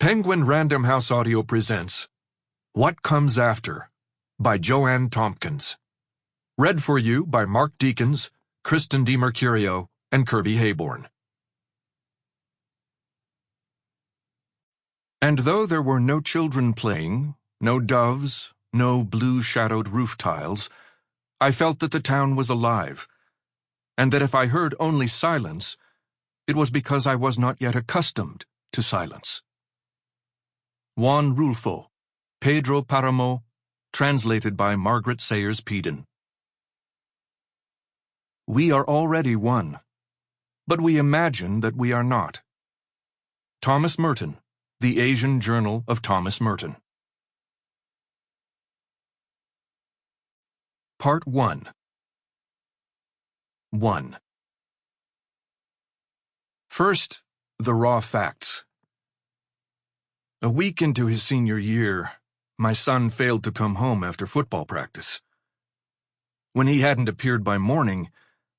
Penguin Random House Audio presents What Comes After by Joanne Tompkins. Read for you by Mark Deakins, Kristen Dimercurio, and Kirby Heyborne. And though there were no children playing, no doves, no blue-shadowed roof tiles, I felt that the town was alive, and that if I heard only silence, it was because I was not yet accustomed to silence. Juan Rulfo, Pedro Paramo, translated by Margaret Sayers Peden. We are already one, but we imagine that we are not. Thomas Merton, The Asian Journal of Thomas Merton. Part 1. 1. First, the raw facts. A week into his senior year, my son failed to come home after football practice. When he hadn't appeared by morning,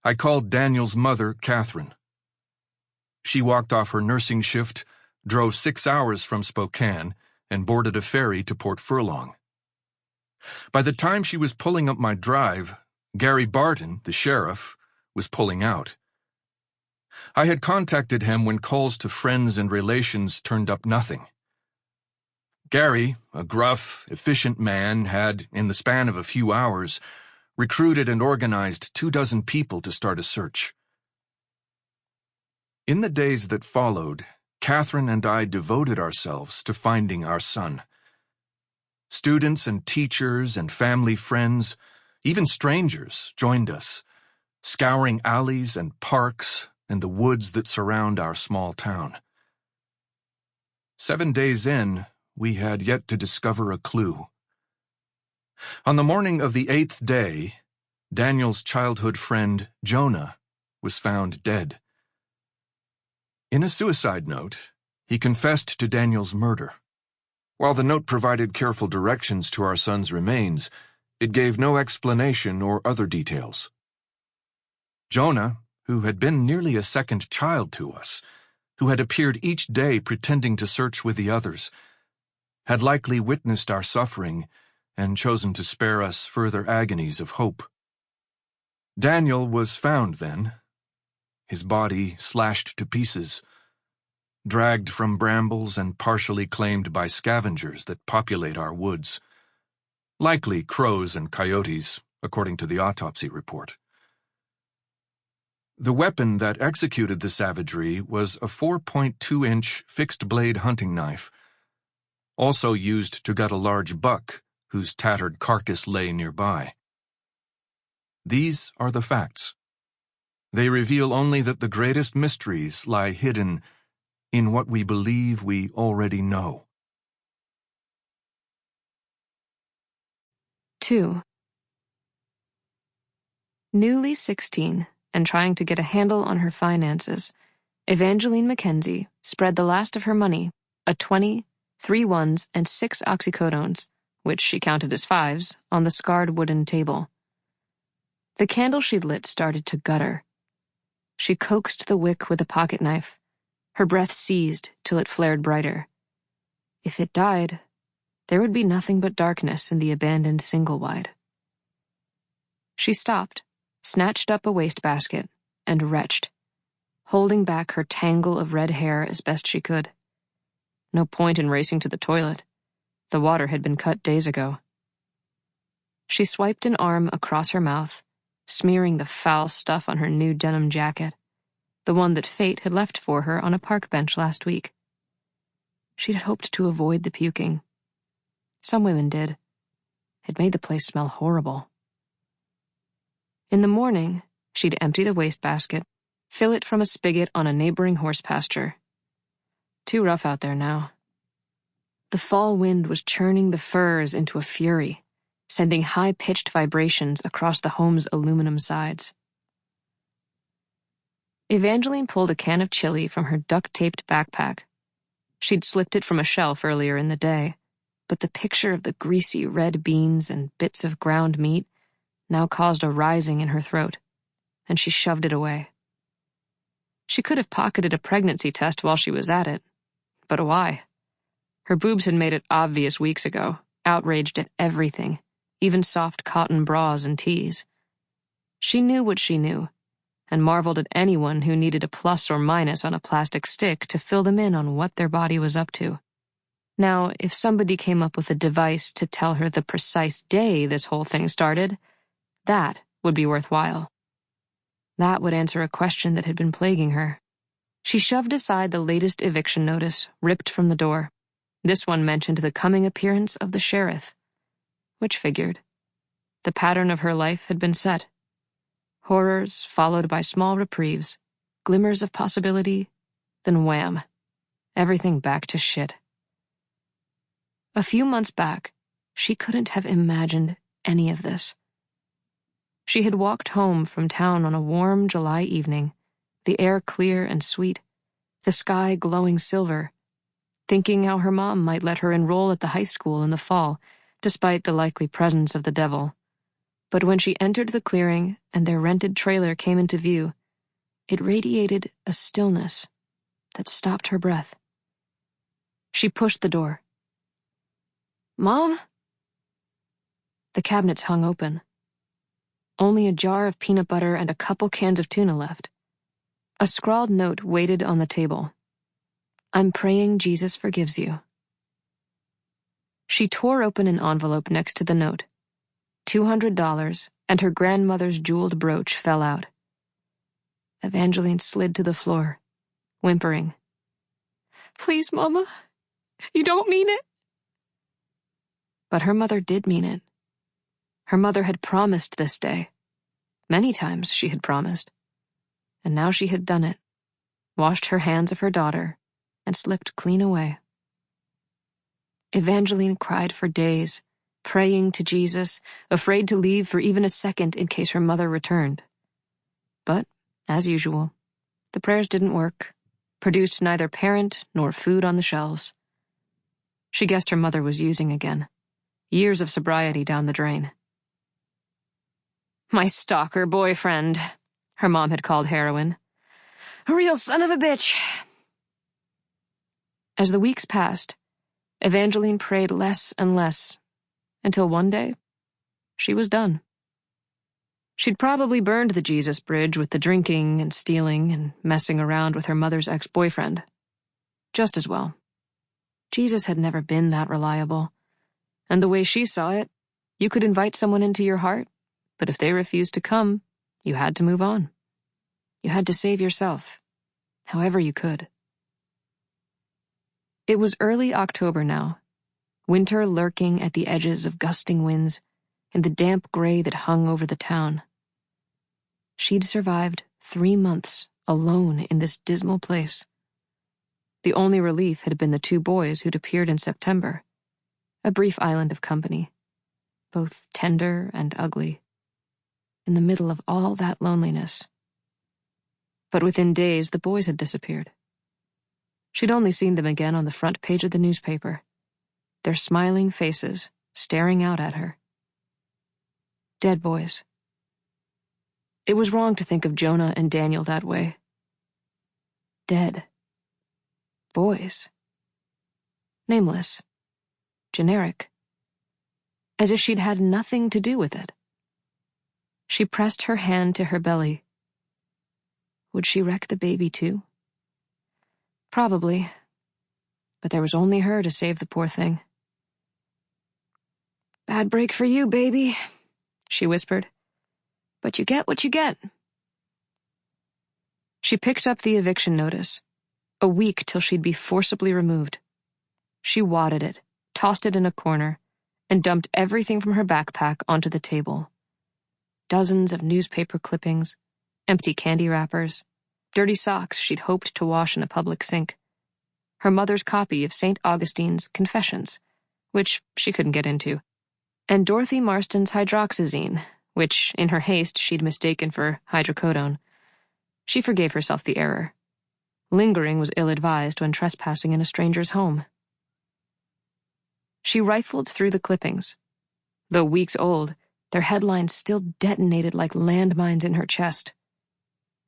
I called Daniel's mother, Catherine. She walked off her nursing shift, drove 6 hours from Spokane, and boarded a ferry to Port Furlong. By the time she was pulling up my drive, Gary Barton, the sheriff, was pulling out. I had contacted him when calls to friends and relations turned up nothing. Gary, a gruff, efficient man, had, in the span of a few hours, recruited and organized 24 people to start a search. In the days that followed, Catherine and I devoted ourselves to finding our son. Students and teachers and family friends, even strangers, joined us, scouring alleys and parks and the woods that surround our small town. 7 days in, we had yet to discover a clue. On the morning of the 8th day, Daniel's childhood friend, Jonah, was found dead. In a suicide note, he confessed to Daniel's murder. While the note provided careful directions to our son's remains, it gave no explanation or other details. Jonah, who had been nearly a second child to us, who had appeared each day pretending to search with the others, had likely witnessed our suffering and chosen to spare us further agonies of hope. Daniel was found then, his body slashed to pieces, dragged from brambles and partially claimed by scavengers that populate our woods, likely crows and coyotes, according to the autopsy report. The weapon that executed the savagery was a 4.2-inch fixed-blade hunting knife, also used to gut a large buck whose tattered carcass lay nearby. These are the facts. They reveal only that the greatest mysteries lie hidden in what we believe we already know. 2. Newly 16 and trying to get a handle on her finances, Evangeline Mackenzie spread the last of her money, a 20, 3 ones, and 6 oxycodones, which she counted as 5s, on the scarred wooden table. The candle she'd lit started to gutter. She coaxed the wick with a pocket knife. Her breath seized till it flared brighter. If it died, there would be nothing but darkness in the abandoned single-wide. She stopped, snatched up a wastebasket, and retched, holding back her tangle of red hair as best she could. No point in racing to the toilet. The water had been cut days ago. She swiped an arm across her mouth, smearing the foul stuff on her new denim jacket, the one that fate had left for her on a park bench last week. She'd hoped to avoid the puking. Some women did. It made the place smell horrible. In the morning, she'd empty the wastebasket, fill it from a spigot on a neighboring horse pasture. Too rough out there now. The fall wind was churning the furs into a fury, sending high-pitched vibrations across the home's aluminum sides. Evangeline pulled a can of chili from her duct-taped backpack. She'd slipped it from a shelf earlier in the day, but the picture of the greasy red beans and bits of ground meat now caused a rising in her throat, and she shoved it away. She could have pocketed a pregnancy test while she was at it, but why? Her boobs had made it obvious weeks ago, outraged at everything, even soft cotton bras and tees. She knew what she knew, and marveled at anyone who needed a plus or minus on a plastic stick to fill them in on what their body was up to. Now, if somebody came up with a device to tell her the precise day this whole thing started, that would be worthwhile. That would answer a question that had been plaguing her. She shoved aside the latest eviction notice, ripped from the door. This one mentioned the coming appearance of the sheriff, which figured. The pattern of her life had been set. Horrors followed by small reprieves, glimmers of possibility, then wham, everything back to shit. A few months back, she couldn't have imagined any of this. She had walked home from town on a warm July evening, the air clear and sweet, the sky glowing silver, thinking how her mom might let her enroll at the high school in the fall, despite the likely presence of the devil. But when she entered the clearing and their rented trailer came into view, it radiated a stillness that stopped her breath. She pushed the door. "Mom?" The cabinets hung open. Only a jar of peanut butter and a couple cans of tuna left. A scrawled note waited on the table. "I'm praying Jesus forgives you." She tore open an envelope next to the note. $200 and her grandmother's jeweled brooch fell out. Evangeline slid to the floor, whimpering. "Please, Mama, you don't mean it." But her mother did mean it. Her mother had promised this day. Many times she had promised. And now she had done it, washed her hands of her daughter, and slipped clean away. Evangeline cried for days, praying to Jesus, afraid to leave for even a second in case her mother returned. But, as usual, the prayers didn't work, produced neither parent nor food on the shelves. She guessed her mother was using again. Years of sobriety down the drain. "My stalker boyfriend," her mom had called heroin. "A real son of a bitch." As the weeks passed, Evangeline prayed less and less, until one day, she was done. She'd probably burned the Jesus bridge with the drinking and stealing and messing around with her mother's ex-boyfriend. Just as well. Jesus had never been that reliable. And the way she saw it, you could invite someone into your heart, but if they refused to come, you had to move on. You had to save yourself, however you could. It was early October now, winter lurking at the edges of gusting winds and the damp gray that hung over the town. She'd survived 3 months alone in this dismal place. The only relief had been the 2 boys who'd appeared in September, a brief island of company, both tender and ugly, in the middle of all that loneliness. But within days, the boys had disappeared. She'd only seen them again on the front page of the newspaper, their smiling faces staring out at her. Dead boys. It was wrong to think of Jonah and Daniel that way. Dead. Boys. Nameless. Generic. As if she'd had nothing to do with it. She pressed her hand to her belly. Would she wreck the baby too? Probably. But there was only her to save the poor thing. "Bad break for you, baby," she whispered. "But you get what you get." She picked up the eviction notice. A week till she'd be forcibly removed. She wadded it, tossed it in a corner, and dumped everything from her backpack onto the table. Dozens of newspaper clippings, empty candy wrappers, dirty socks she'd hoped to wash in a public sink, her mother's copy of St. Augustine's Confessions, which she couldn't get into, and Dorothy Marston's hydroxyzine, which, in her haste, she'd mistaken for hydrocodone. She forgave herself the error. Lingering was ill-advised when trespassing in a stranger's home. She rifled through the clippings. Though weeks old, their headlines still detonated like landmines in her chest.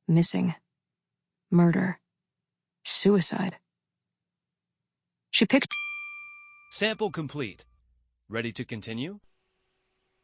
Missing. Murder. Suicide. She picked Sample complete. Ready to continue?